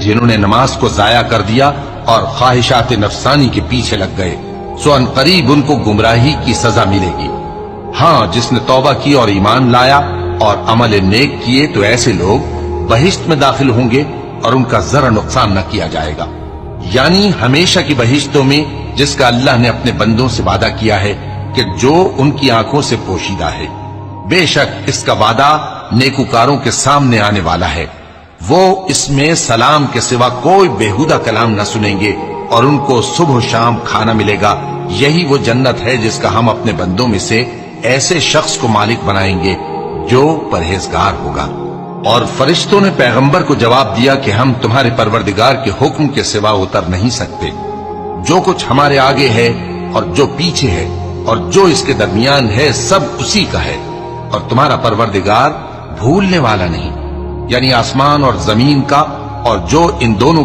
جنہوں نے نماز کو ضائع کر دیا اور خواہشات نفسانی کے پیچھے لگ گئے، سو ان قریب ان کو گمراہی کی سزا ملے گی۔ ہاں، جس نے توبہ کی اور ایمان لایا اور عمل نیک کیے تو ایسے لوگ بہشت میں داخل ہوں گے اور ان کا ذرا نقصان نہ کیا جائے گا، یعنی ہمیشہ کی بہشتوں میں، جس کا اللہ نے اپنے بندوں سے وعدہ کیا ہے کہ جو ان کی آنکھوں سے پوشیدہ ہے۔ بے شک اس کا وعدہ نیکوکاروں کے سامنے آنے والا ہے، وہ اس میں سلام کے سوا کوئی بےہودہ کلام نہ سنیں گے اور ان کو صبح و شام کھانا ملے گا۔ یہی وہ جنت ہے جس کا ہم اپنے بندوں میں سے ایسے شخص کو مالک بنائیں گے جو پرہیزگار ہوگا۔ اور فرشتوں نے پیغمبر کو جواب دیا کہ ہم تمہارے پروردگار کے حکم کے سوا اتر نہیں سکتے، جو کچھ ہمارے آگے ہے اور جو پیچھے ہے اور جو اس کے درمیان ہے سب اسی کا ہے، اور تمہارا پروردگار بھولنے والا نہیں، یعنی آسمان اور زمین کا اور جو ان دونوں